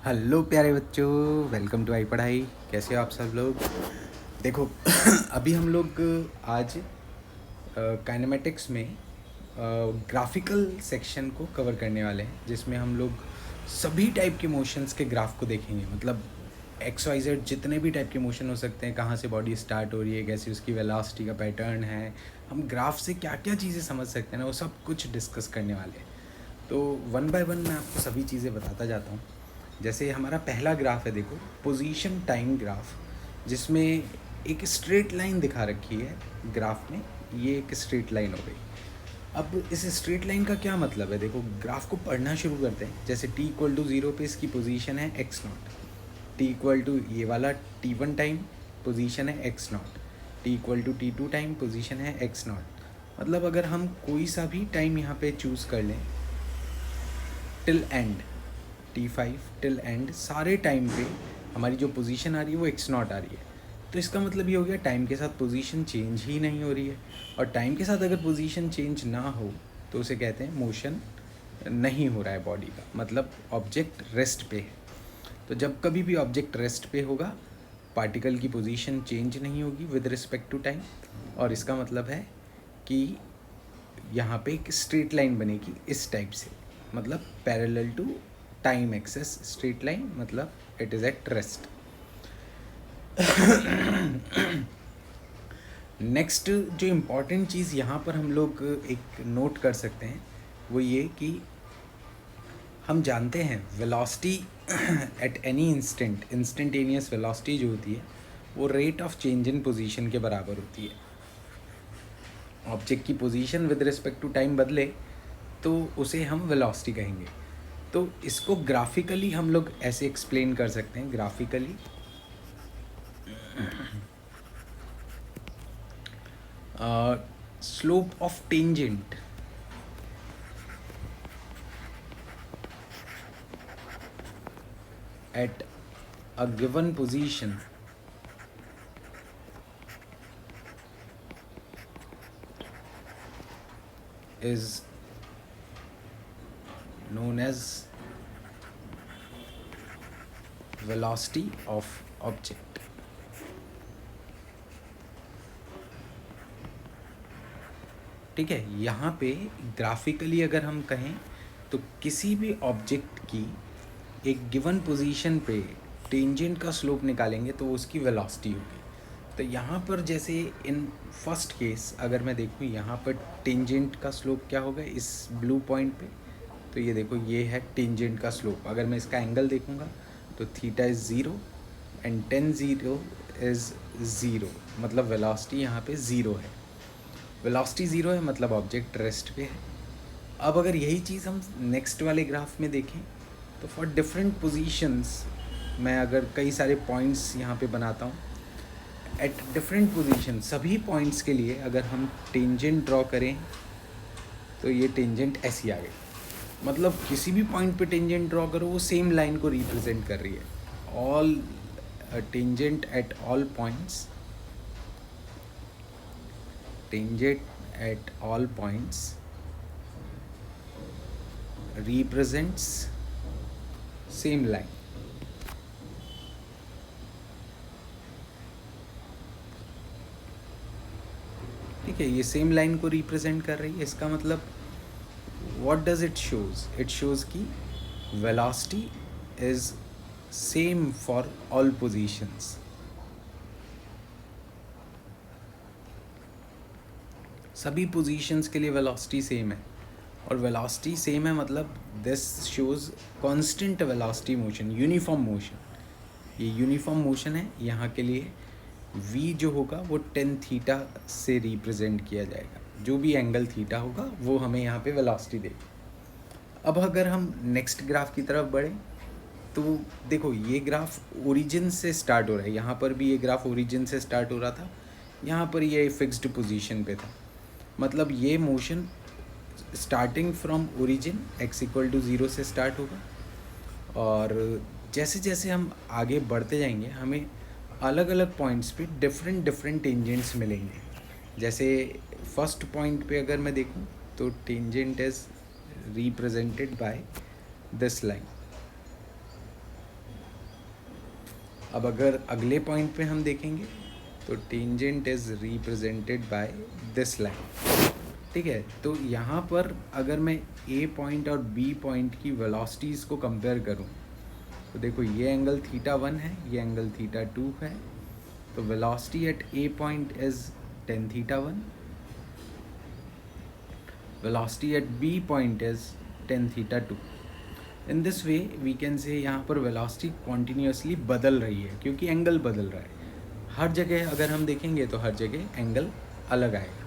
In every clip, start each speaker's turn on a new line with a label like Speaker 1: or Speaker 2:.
Speaker 1: Hello प्यारे बच्चों, welcome to आई पढ़ाई। कैसे हो आप सब लोग? देखो अभी हम लोग आज काइनेमेटिक्स में ग्राफिकल सेक्शन को कवर करने वाले हैं, जिसमें हम लोग सभी टाइप के मोशंस के ग्राफ को देखेंगे। मतलब एक्स वाई जेड जितने भी टाइप के मोशन हो सकते हैं, कहाँ से बॉडी स्टार्ट हो रही है, कैसे उसकी वेलोसिटी का पैटर्न है, हम ग्राफ से क्या क्या चीज़ें समझ सकते हैं ना, वो सब कुछ डिस्कस करने वाले हैं। तो वन बाय वन मैं आपको सभी चीज़ें बताता जाता हूँ। जैसे हमारा पहला ग्राफ है, देखो पोजीशन टाइम ग्राफ, जिसमें एक स्ट्रेट लाइन दिखा रखी है ग्राफ में। ये एक स्ट्रेट लाइन हो गई। अब इस स्ट्रेट लाइन का क्या मतलब है, देखो ग्राफ को पढ़ना शुरू करते हैं। जैसे t=0 पे इसकी पोजीशन है x0, t= ये वाला t1 टाइम पोजीशन है x0, t=t2 टाइम पोजीशन है x0। मतलब अगर हम कोई सा भी टाइम यहाँ पे चूज़ कर लें till and, t5 till and, सारे टाइम पे हमारी जो पोजीशन आ रही है वो x0 आ रही है। तो इसका मतलब ये हो गया टाइम के साथ पोजीशन चेंज ही नहीं हो रही है। और टाइम के साथ अगर पोजीशन चेंज ना हो तो उसे कहते हैं मोशन नहीं हो रहा है बॉडी का, मतलब ऑब्जेक्ट रेस्ट पे है। तो जब कभी भी ऑब्जेक्ट रेस्ट पे होगा, पार्टिकल की पोजीशन चेंज नहीं होगी विद रिस्पेक्ट टू टाइम, और इसका मतलब है कि यहाँ पे एक स्ट्रेट लाइन बनेगी इस टाइप से, मतलब parallel to time axis straight line, मतलब it is at rest. Next जो इम्पॉर्टेंट चीज़ यहाँ पर हम लोग एक नोट कर सकते हैं वो ये कि हम जानते हैं velocity at any instant, instantaneous velocity जो होती है वो rate of change in position के बराबर होती है। ऑब्जेक्ट की position with respect to time बदले तो उसे हम वेलोसिटी कहेंगे। तो इसको ग्राफिकली हम लोग ऐसे एक्सप्लेन कर सकते हैं, graphically slope of tangent at a given position is known as velocity of object। ठीक है, यहाँ पे ग्राफिकली अगर हम कहें तो किसी भी ऑब्जेक्ट की एक गिवन पोजीशन पे टेंजेंट का स्लोप निकालेंगे तो उसकी वेलोसिटी होगी। तो यहाँ पर जैसे इन फर्स्ट केस अगर मैं देखूँ, यहाँ पर टेंजेंट का स्लोप क्या होगा इस ब्लू पॉइंट पे, तो ये देखो ये है टेंजेंट का स्लोप। अगर मैं इसका एंगल देखूँगा तो theta is 0 and ten 0 is 0, मतलब वेलोसिटी यहाँ पे 0 है। वेलोसिटी 0 है मतलब ऑब्जेक्ट रेस्ट पे है। अब अगर यही चीज़ हम नेक्स्ट वाले ग्राफ में देखें तो फॉर डिफरेंट पोजीशंस, मैं अगर कई सारे पॉइंट्स यहाँ पे बनाता हूँ एट डिफरेंट पोजीशन, सभी पॉइंट्स के लिए अगर हम टेंजेंट ड्रॉ करें तो ये टेंजेंट ऐसी आ गई। मतलब किसी भी पॉइंट पे टेंजेंट ड्रॉ करो वो सेम लाइन को रिप्रेजेंट कर रही है। All tangent at all points, tangent at all points represents same line। ठीक है, ये सेम लाइन को रिप्रेजेंट कर रही है। इसका मतलब what does it shows, it shows कि velocity is same for all positions. सभी पोजीशंस के लिए वेलोसिटी सेम है, और वेलोसिटी सेम है मतलब this shows constant velocity motion, uniform motion. ये यूनिफॉर्म मोशन है। यहाँ के लिए v जो होगा वो टेन थीटा से रिप्रेजेंट किया जाएगा। जो भी एंगल थीटा होगा वो हमें यहाँ पे वेलोसिटी देगी। अब अगर हम नेक्स्ट ग्राफ की तरफ बढ़ें तो देखो ये ग्राफ ओरिजिन से स्टार्ट हो रहा है। यहाँ पर भी ये ग्राफ ओरिजिन से स्टार्ट हो रहा था, यहाँ पर ये फिक्स्ड पोजीशन पे था। मतलब ये motion starting from origin x=0 से स्टार्ट होगा, और जैसे जैसे हम आगे बढ़ते जाएंगे हमें अलग अलग पॉइंट्स पे डिफरेंट टेंजेंट्स मिलेंगे। जैसे फर्स्ट पॉइंट पे अगर मैं देखूं तो tangent is represented by this line. अब अगर अगले पॉइंट पे हम देखेंगे तो tangent is represented by this line. ठीक है, तो यहाँ पर अगर मैं ए पॉइंट और बी पॉइंट की वेलोसिटीज़ को कंपेयर करूँ तो देखो ये एंगल θ1 है, ये एंगल θ2 है, तो velocity at A point is tan θ1, velocity at B point is tan θ2। In this way we can say यहाँ पर वेलोसिटी कॉन्टीन्यूसली बदल रही है क्योंकि एंगल बदल रहा है। हर जगह अगर हम देखेंगे तो हर जगह एंगल अलग आएगा।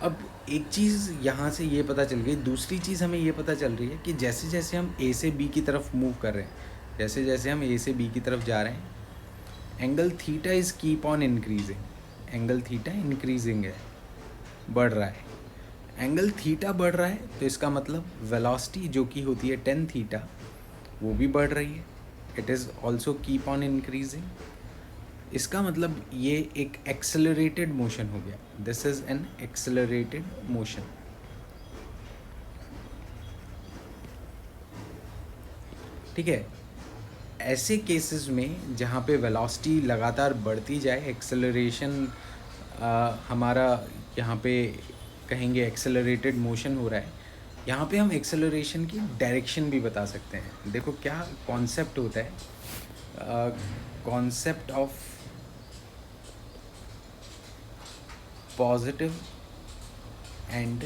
Speaker 1: अब एक चीज़ यहाँ से ये पता चल गई, दूसरी चीज़ हमें ये पता चल रही है कि जैसे जैसे हम ए से बी की तरफ मूव कर रहे हैं, जैसे जैसे हम ए से बी की तरफ जा रहे हैं, angle theta is keep on increasing, angle theta increasing है, बढ़ रहा है। एंगल थीटा बढ़ रहा है तो इसका मतलब वेलोसिटी जो कि होती है tan थीटा वो भी बढ़ रही है, it is also keep on increasing. इसका मतलब ये एक एक्सेलरेटेड मोशन हो गया, this is an accelerated motion. ठीक है, ऐसे केसेस में जहाँ पे वेलोसिटी लगातार बढ़ती जाए, एक्सेलरेशन हमारा यहाँ पे कहेंगे एक्सेलरेटेड मोशन हो रहा है, यहाँ पे हम एक्सेलरेशन की डायरेक्शन भी बता सकते हैं। देखो क्या कॉन्सेप्ट होता है, concept of positive and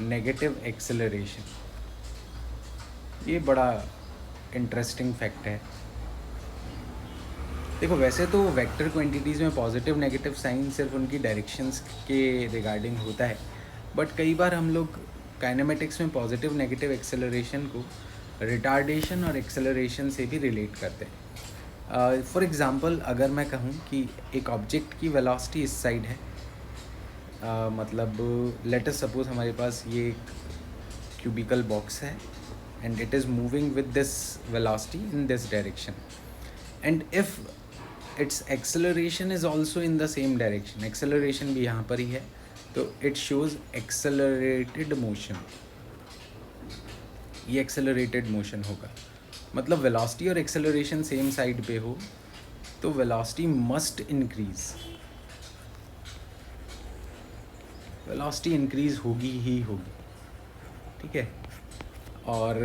Speaker 1: negative acceleration, ये बड़ा इंटरेस्टिंग फैक्ट है। देखो वैसे तो वेक्टर क्वांटिटीज़ में पॉजिटिव नेगेटिव साइन सिर्फ उनकी डायरेक्शंस के रिगार्डिंग होता है, बट कई बार हम लोग काइनेमेटिक्स में पॉजिटिव नेगेटिव एक्सेलरेशन को रिटार्डेशन और एक्सेलरेशन से भी रिलेट करते हैं। फॉर एग्ज़ाम्पल अगर मैं कहूँ कि एक ऑब्जेक्ट की वेलोसिटी इस साइड है, मतलब लेट अस सपोज हमारे पास ये एक क्यूबिकल बॉक्स है and it is moving with this velocity in this direction, and if its acceleration is also in the same direction, acceleration भी यहाँ पर ही है, तो it shows accelerated motion, ये accelerated motion होगा। मतलब velocity और acceleration same side पे हो तो velocity must increase, velocity increase होगी ही होगी। ठीक है, और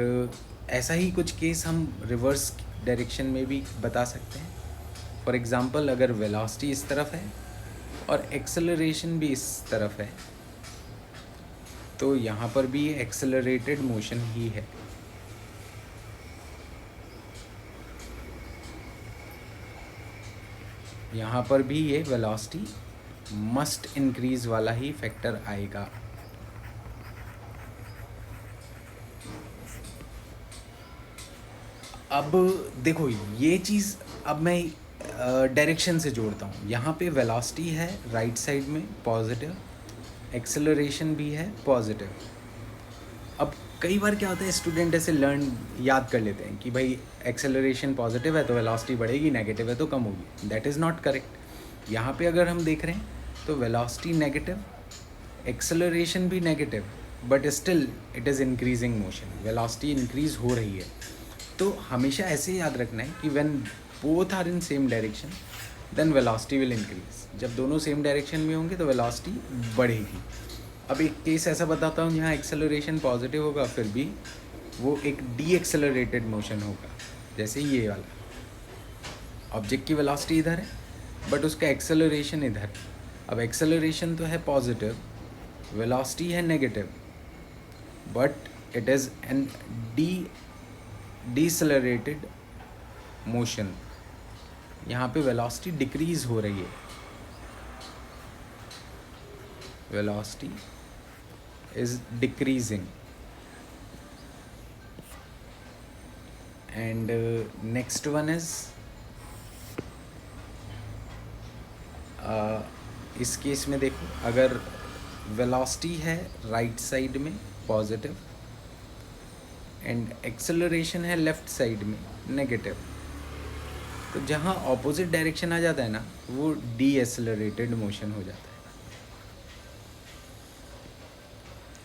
Speaker 1: ऐसा ही कुछ केस हम रिवर्स डायरेक्शन में भी बता सकते हैं। फॉर एग्ज़ाम्पल अगर वेलोसिटी इस तरफ है और एक्सेलरेशन भी इस तरफ है तो यहाँ पर भी एक्सेलरेटेड मोशन ही है। यहाँ पर भी ये वेलोसिटी मस्ट इंक्रीज वाला ही फैक्टर आएगा। अब देखो ये चीज़ अब मैं डायरेक्शन से जोड़ता हूँ। यहाँ पे वेलोसिटी है राइट साइड में पॉजिटिव, एक्सेलरेशन भी है पॉजिटिव। अब कई बार क्या होता है, स्टूडेंट ऐसे याद कर लेते हैं कि भाई एक्सेलरेशन पॉजिटिव है तो वेलोसिटी बढ़ेगी, नेगेटिव है तो कम होगी। That is not correct. यहाँ पे अगर हम देख रहे हैं तो वेलोसिटी नेगेटिव, एक्सेलरेशन भी negative, but still it is increasing motion, velocity increase हो रही है। तो हमेशा ऐसे याद रखना है कि when both are in same direction then velocity will increase. जब दोनों सेम डायरेक्शन में होंगे तो वेलोसिटी बढ़ेगी। अब एक केस ऐसा बताता हूँ जहाँ एक्सेलरेशन पॉजिटिव होगा फिर भी वो एक डी एक्सेलरेटेड मोशन होगा, जैसे ये वाला। ऑब्जेक्ट की वेलोसिटी इधर है बट उसका एक्सेलरेशन इधर है। अब एक्सेलरेशन तो है पॉजिटिव, वेलोसिटी है negative, but it is an decelerated motion. यहाँ पे वेलोसिटी डिक्रीज हो रही है, velocity is decreasing. And next one is इस केस में देखो अगर वेलोसिटी है राइट साइड में पॉजिटिव एंड एक्सेलरेशन है लेफ्ट साइड में नेगेटिव, तो जहाँ ऑपोजिट डायरेक्शन आ जाता है ना वो डी एक्सेलरेटेड मोशन हो जाता है।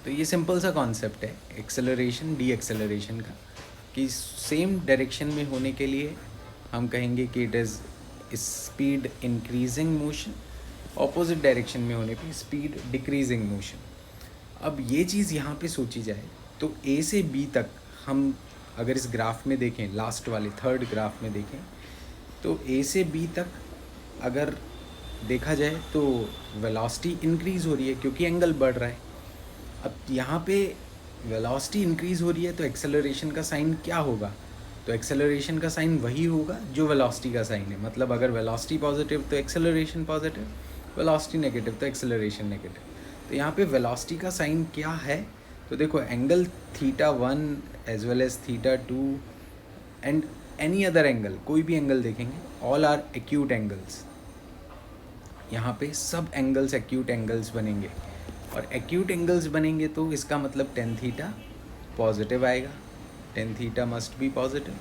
Speaker 1: तो ये सिंपल सा कॉन्सेप्ट है एक्सेलरेशन डी एक्सेलरेशन का, कि सेम डायरेक्शन में होने के लिए हम कहेंगे कि it is speed increasing motion, opposite direction में होने पे स्पीड डिक्रीजिंग मोशन। अब ये चीज़ यहाँ पे सोची जाए तो ए से बी तक हम अगर इस ग्राफ में देखें, लास्ट वाले थर्ड ग्राफ में देखें, तो ए से बी तक अगर देखा जाए तो वेलोसिटी इंक्रीज़ हो रही है क्योंकि एंगल बढ़ रहा है। अब यहाँ पे वेलोसिटी इंक्रीज़ हो रही है तो एक्सेलरेशन का साइन क्या होगा? तो एक्सेलरेशन का साइन वही होगा जो वेलोसिटी का साइन है। मतलब अगर वेलोसिटी पॉजिटिव तो एक्सेलरेशन पॉजिटिव, वेलोसिटी नेगेटिव तो एक्सेलरेशन नेगेटिव। तो यहाँ पे वेलोसिटी का साइन क्या है? तो देखो angle θ1 as well as θ2 and any other angle, कोई भी एंगल देखेंगे, ऑल आर एक्यूट एंगल्स। यहाँ पे सब एंगल्स एक्यूट एंगल्स बनेंगे, और एक्यूट एंगल्स बनेंगे तो इसका मतलब tan थीटा पॉजिटिव आएगा। tan theta must be positive,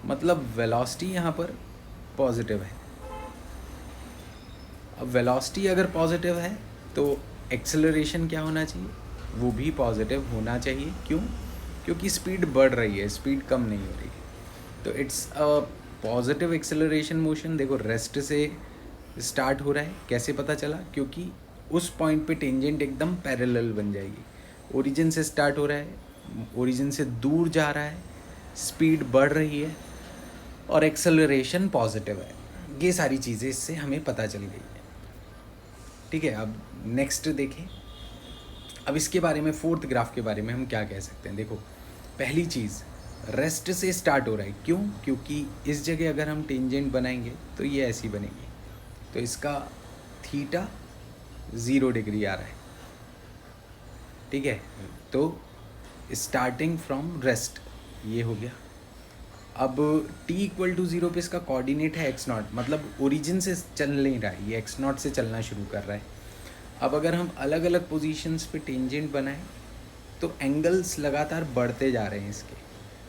Speaker 1: मतलब वेलोसिटी यहाँ पर पॉजिटिव है। अब वेलोसिटी अगर पॉजिटिव है तो एक्सेलरेशन क्या होना चाहिए? वो भी पॉजिटिव होना चाहिए। क्यों? क्योंकि स्पीड बढ़ रही है, स्पीड कम नहीं हो रही है। तो it's a positive acceleration motion. देखो रेस्ट से स्टार्ट हो रहा है, कैसे पता चला? क्योंकि उस पॉइंट पे टेंजेंट एकदम पैरेलल बन जाएगी। ओरिजिन से स्टार्ट हो रहा है, ओरिजिन से दूर जा रहा है, स्पीड बढ़ रही है और एक्सेलरेशन पॉजिटिव है। ये सारी चीज़ें इससे हमें पता चल गई है। ठीक है, अब नेक्स्ट देखें। अब इसके बारे में, फोर्थ ग्राफ के बारे में हम क्या कह सकते हैं? देखो पहली चीज़, रेस्ट से स्टार्ट हो रहा है। क्यों? क्योंकि इस जगह अगर हम टेंजेंट बनाएंगे तो ये ऐसी बनेगी, तो इसका थीटा 0 डिग्री आ रहा है। ठीक है, तो स्टार्टिंग फ्रॉम रेस्ट ये हो गया। अब t इक्वल टू 0 पे इसका कोऑर्डिनेट है x0, मतलब ओरिजिन से चल नहीं रहा है, ये x0 से चलना शुरू कर रहा है। अब अगर हम अलग अलग पोजीशंस पे टेंजेंट बनाएं तो एंगल्स लगातार बढ़ते जा रहे हैं इसके,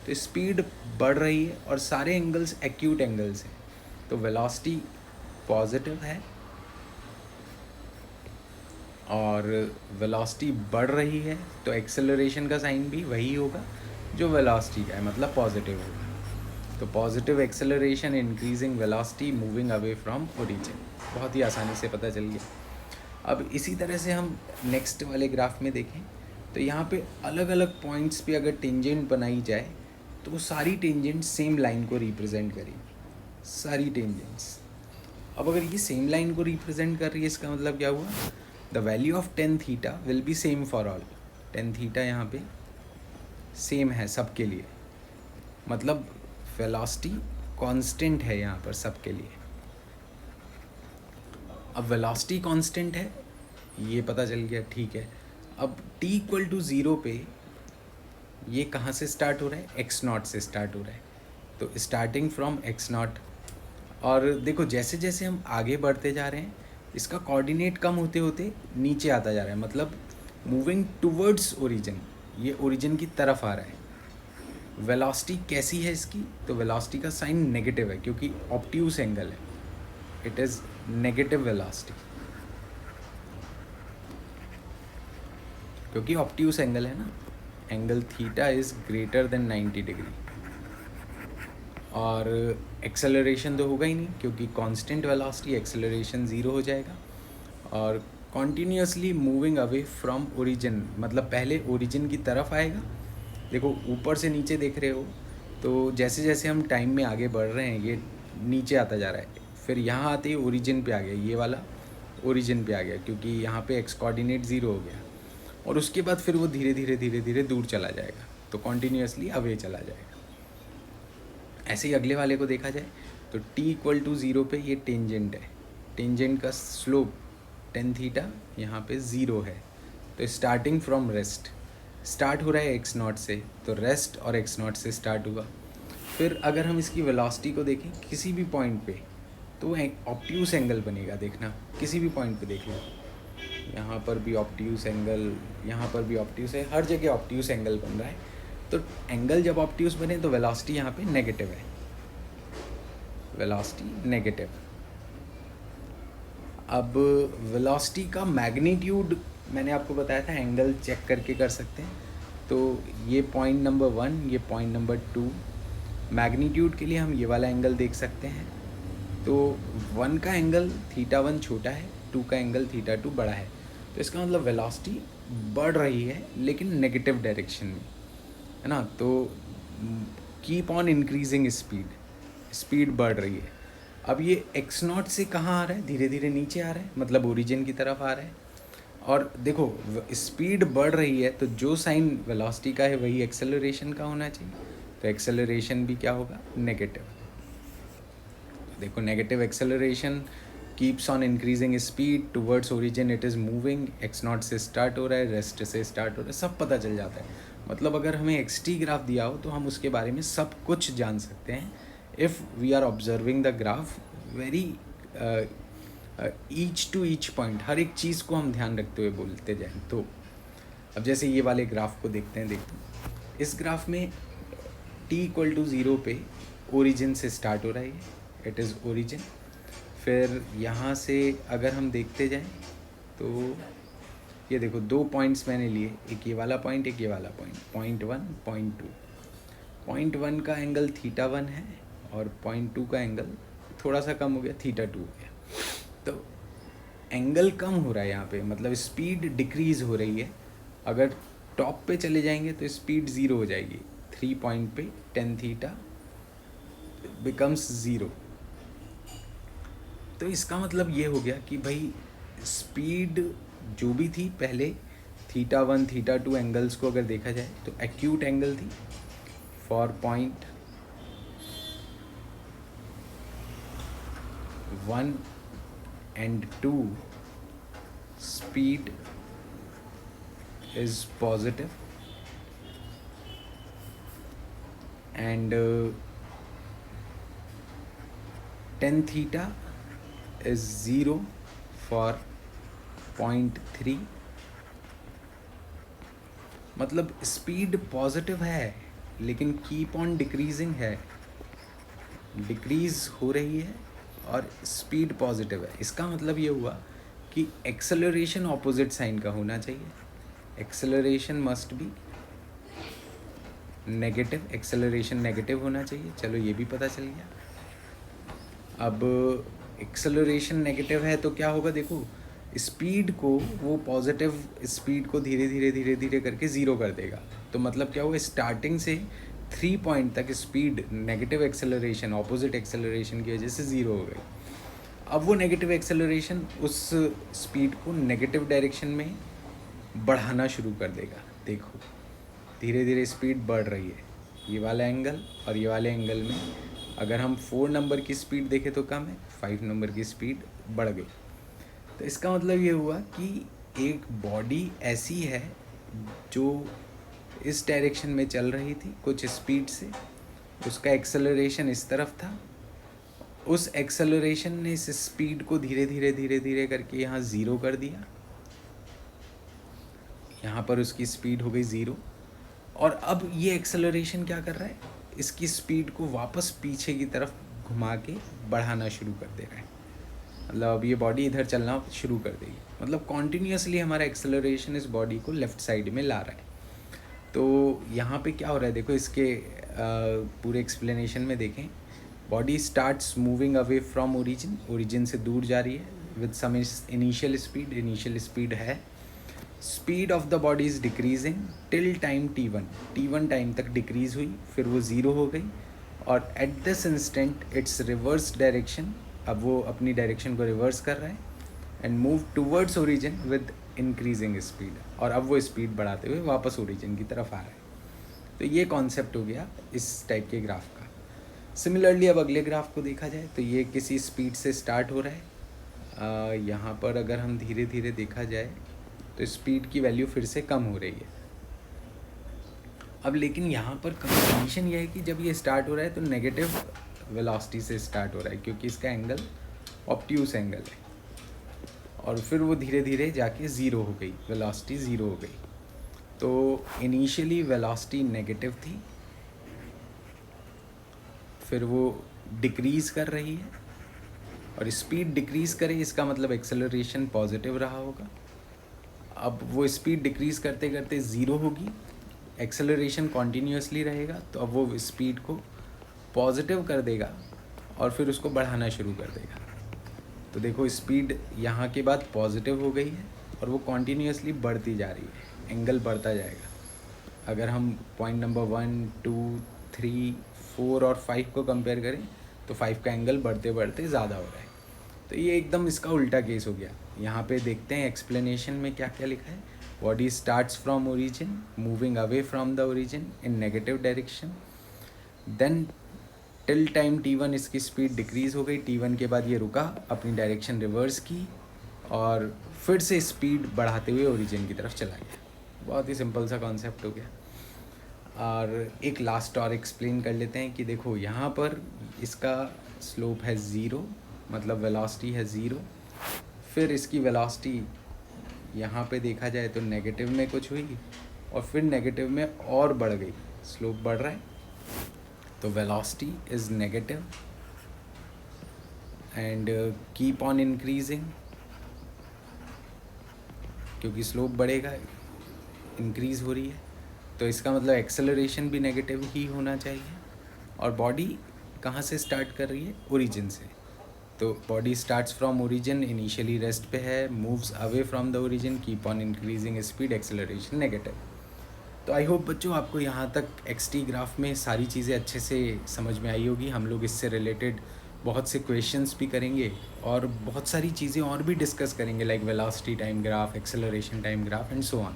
Speaker 1: तो स्पीड बढ़ रही है और सारे एंगल्स एक्यूट एंगल्स हैं। तो वेलोसिटी पॉजिटिव है और वेलोसिटी बढ़ रही है, तो एक्सेलरेशन का साइन भी वही होगा जो वेलोसिटी का है, मतलब पॉजिटिव होगा। तो positive acceleration increasing velocity moving away from origin, बहुत ही आसानी से पता चल गया। अब इसी तरह से हम नेक्स्ट वाले ग्राफ में देखें तो यहाँ पे अलग अलग पॉइंट्स पे अगर टेंजेंट बनाई जाए तो वो सारी टेंजेंट सेम लाइन को रिप्रेजेंट करेगी, सारी टेंजेंट्स। अब अगर ये सेम लाइन को रिप्रेजेंट कर रही है, इसका मतलब क्या हुआ? The value of tan theta will be same for all. tan theta यहाँ पे सेम है सबके लिए, मतलब वेलोसिटी कांस्टेंट है यहाँ पर सबके लिए। अब वेलोसिटी कांस्टेंट है, ये पता चल गया। ठीक है, अब t इक्वल टू 0 पे ये कहाँ से स्टार्ट हो रहा है? x0 से स्टार्ट हो रहा है, तो स्टार्टिंग फ्रॉम x0। और देखो जैसे जैसे हम आगे बढ़ते जा रहे हैं इसका कोऑर्डिनेट कम होते होते नीचे आता जा रहा है, मतलब मूविंग टूवर्ड्स ओरिजिन, ये ओरिजिन की तरफ आ रहा है। वेलोसिटी कैसी है इसकी? तो वेलोसिटी का साइन नेगेटिव है क्योंकि ऑब्ट्यूस एंगल है, इट इज़ नेगेटिव वेलोसिटी, क्योंकि ऑब्ट्यूस एंगल है ना। Angle theta is greater than 90 degree. और एक्सेलरेशन तो होगा ही नहीं क्योंकि कांस्टेंट वेलोसिटी, एक्सेलरेशन 0 हो जाएगा। और continuously moving away from origin, मतलब पहले ओरिजिन की तरफ आएगा। देखो ऊपर से नीचे देख रहे हो, तो जैसे जैसे हम टाइम में आगे बढ़ रहे हैं ये नीचे आता जा रहा है, फिर यहाँ आते ही ओरिजिन पे आ गया, ये वाला ओरिजिन पे आ गया क्योंकि यहाँ पे एक्स कोऑर्डिनेट 0 हो गया। और उसके बाद फिर वो धीरे धीरे धीरे धीरे दूर चला जाएगा, तो कॉन्टीन्यूसली अवे चला जाएगा। ऐसे ही अगले वाले को देखा जाए तो t इक्वल टू 0 पे ये टेंजेंट है, टेंजेंट का स्लोप tan थीटा यहाँ पे 0 है। तो स्टार्टिंग फ्रॉम रेस्ट, स्टार्ट हो रहा है x0 से, तो रेस्ट और x0 से स्टार्ट हुआ। फिर अगर हम इसकी वेलोसिटी को देखें किसी भी पॉइंट पे तो ऑब्ट्यूस एंगल बनेगा। देखना किसी भी पॉइंट पे देख लो, यहाँ पर भी ऑब्ट्यूस एंगल, यहाँ पर भी ऑब्ट्यूस है, हर जगह ऑब्ट्यूस एंगल बन रहा है। तो एंगल जब ऑब्ट्यूस बने तो वेलोसिटी यहाँ पे नेगेटिव है, वेलोसिटी नेगेटिव। अब वेलोसिटी का मैग्नीट्यूड मैंने आपको बताया था एंगल चेक करके कर सकते हैं। तो ये पॉइंट नंबर 1, ये पॉइंट नंबर 2, मैग्नीट्यूड के लिए हम ये वाला एंगल देख सकते हैं। तो 1 का एंगल θ1 छोटा है, 2 का एंगल θ2 बड़ा है। तो इसका मतलब वेलोसिटी बढ़ रही है लेकिन नेगेटिव डायरेक्शन में, है ना। तो keep on increasing speed, speed बढ़ रही है। अब ये x0 से कहाँ आ रहा है, धीरे धीरे नीचे आ रहा है, मतलब ओरिजिन की तरफ आ रहा है। और देखो स्पीड बढ़ रही है तो जो साइन वेलोसिटी का है वही एक्सेलरेशन का होना चाहिए। तो एक्सेलरेशन भी क्या होगा, नेगेटिव। देखो negative acceleration keeps on increasing speed towards origin, it is moving, x0 से स्टार्ट हो रहा है, रेस्ट से स्टार्ट हो रहा है, सब पता चल जाता है। मतलब अगर हमें xt ग्राफ दिया हो तो हम उसके बारे में सब कुछ जान सकते हैं if we are observing the graph very each to each point, हर एक चीज़ को हम ध्यान रखते हुए बोलते जाएं। तो अब जैसे ये वाले ग्राफ को देखते हैं, देखो इस ग्राफ में t = 0 पे ओरिजिन से स्टार्ट हो रहा है, इट इज़ ओरिजिन। फिर यहाँ से अगर हम देखते जाएं तो ये देखो 2 पॉइंट्स मैंने लिए, एक ये वाला पॉइंट, एक ये वाला पॉइंट, पॉइंट 1, पॉइंट 2। पॉइंट 1 का एंगल θ1 है और पॉइंट 2 का एंगल थोड़ा सा कम हो गया, θ2 हो गया। तो एंगल कम हो रहा है यहाँ पे, मतलब स्पीड डिक्रीज़ हो रही है। अगर टॉप पे चले जाएंगे तो स्पीड 0 हो जाएगी, 3 पॉइंट पे tan θ बिकम्स 0। तो इसका मतलब ये हो गया कि भाई स्पीड जो भी थी पहले θ1 θ2 एंगल्स को अगर देखा जाए तो एक्यूट एंगल थी for point 1 and 2 speed is positive and tan θ is 0 for point 3। मतलब स्पीड पॉजिटिव है लेकिन कीप ऑन डिक्रीजिंग है, डिक्रीज हो रही है और स्पीड पॉजिटिव है। इसका मतलब ये हुआ कि एक्सेलरेशन ऑपोजिट साइन का होना चाहिए, acceleration must be negative, acceleration negative होना चाहिए। चलो ये भी पता चल गया। अब एक्सेलरेशन नेगेटिव है तो क्या होगा, देखो स्पीड को वो पॉजिटिव स्पीड को धीरे धीरे धीरे धीरे करके ज़ीरो कर देगा। तो मतलब क्या हुआ, स्टार्टिंग से 3 पॉइंट तक speed negative acceleration opposite acceleration की वजह से ज़ीरो हो गई। अब वो नेगेटिव एक्सेलरेशन उस स्पीड को नेगेटिव डायरेक्शन में बढ़ाना शुरू कर देगा। देखो धीरे धीरे स्पीड बढ़ रही है, ये वाला एंगल और ये वाले एंगल में अगर हम 4 नंबर की स्पीड देखें तो कम है, 5 नंबर की स्पीड बढ़ गई। तो इसका मतलब ये हुआ कि एक बॉडी ऐसी है जो इस डायरेक्शन में चल रही थी कुछ स्पीड से, उसका एक्सेलरेशन इस तरफ था, उस एक्सेलरेशन ने इस स्पीड को धीरे धीरे धीरे धीरे करके यहाँ ज़ीरो कर दिया, यहाँ पर उसकी स्पीड हो गई 0। और अब ये एक्सेलरेशन क्या कर रहा है, इसकी स्पीड को वापस पीछे की तरफ घुमा के बढ़ाना शुरू कर दे रहा है। मतलब अब ये बॉडी इधर चलना शुरू कर देगी, मतलब कॉन्टीन्यूसली हमारा एक्सेलरेशन इस बॉडी को लेफ़्ट साइड में ला रहा है। तो यहाँ पे क्या हो रहा है, देखो इसके पूरे एक्सप्लेनेशन में देखें, body starts moving away from origin, origin से दूर जा रही है with some initial speed, initial speed है। Speed of the body is decreasing till time t1 time तक डिक्रीज़ हुई, फिर वो 0 हो गई और at this instant it's reverse direction, अब वो अपनी डायरेक्शन को रिवर्स कर रहा है and move towards origin with increasing speed, और अब वो स्पीड बढ़ाते हुए वापस ओरिजिन की तरफ आ रहा है। तो ये कॉन्सेप्ट हो गया इस टाइप के ग्राफ का। सिमिलरली अब अगले ग्राफ को देखा जाए तो ये किसी स्पीड से स्टार्ट हो रहा है, यहाँ पर अगर हम धीरे धीरे देखा जाए तो स्पीड की वैल्यू फिर से कम हो रही है। अब लेकिन यहाँ पर कंडीशन ये है कि जब ये स्टार्ट हो रहा है तो नेगेटिव वेलोसिटी से स्टार्ट हो रहा है क्योंकि इसका एंगल ऑब्ट्यूस एंगल है, और फिर वो धीरे धीरे जाके 0 हो गई, वेलोसिटी 0 हो गई। तो इनिशियली वेलोसिटी नेगेटिव थी, फिर वो डिक्रीज़ कर रही है, और स्पीड डिक्रीज़ करे इसका मतलब एक्सेलरेशन पॉजिटिव रहा होगा। अब वो स्पीड डिक्रीज़ करते करते 0 होगी, एक्सेलरेशन कॉन्टीन्यूसली रहेगा, तो अब वो स्पीड को पॉजिटिव कर देगा और फिर उसको बढ़ाना शुरू कर देगा। तो देखो स्पीड यहाँ के बाद पॉजिटिव हो गई है और वो कॉन्टीन्यूसली बढ़ती जा रही है, एंगल बढ़ता जाएगा। अगर हम पॉइंट नंबर 1, 2, 3, 4 और 5 को कंपेयर करें तो 5 का एंगल बढ़ते बढ़ते ज़्यादा हो रहा है। तो ये एकदम इसका उल्टा केस हो गया। यहाँ पे देखते हैं एक्सप्लेनेशन में क्या क्या लिखा है। Body starts from origin moving away from the origin in negative direction, then till time t1 इसकी स्पीड डिक्रीज़ हो गई। t1 के बाद ये रुका, अपनी डायरेक्शन रिवर्स की और फिर से स्पीड बढ़ाते हुए ओरिजिन की तरफ चला गया। बहुत ही सिंपल सा कॉन्सेप्ट हो गया। और एक लास्ट और एक्सप्लेन कर लेते हैं कि देखो यहाँ पर इसका स्लोप है 0, मतलब वेलोसिटी है 0। फिर इसकी वेलोसिटी यहाँ पे देखा जाए तो नेगेटिव में कुछ हुई और फिर नेगेटिव में और बढ़ गई, स्लोप बढ़ रहा है। तो velocity is negative and keep on increasing, क्योंकि स्लोप बढ़ेगा, इंक्रीज़ हो रही है, तो इसका मतलब एक्सेलरेशन भी नेगेटिव ही होना चाहिए। और बॉडी कहाँ से स्टार्ट कर रही है? ओरिजिन से। तो body starts from origin, initially rest पे है, moves away from the origin, keep on increasing speed, acceleration negative. तो आई होप बच्चों आपको यहाँ तक एक्सटी ग्राफ में सारी चीज़ें अच्छे से समझ में आई होगी। हम लोग इससे रिलेटेड बहुत से क्वेश्चंस भी करेंगे और बहुत सारी चीज़ें और भी डिस्कस करेंगे, like velocity time graph, acceleration time graph and so on.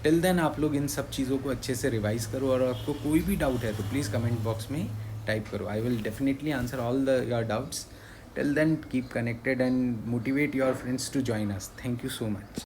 Speaker 1: Till then आप लोग इन सब चीज़ों को अच्छे से रिवाइज करो और आपको कोई भी डाउट है तो प्लीज़ कमेंट बॉक्स में टाइप करो। I will definitely answer all your doubts. Till then, keep connected and motivate your friends to join us. Thank you so much.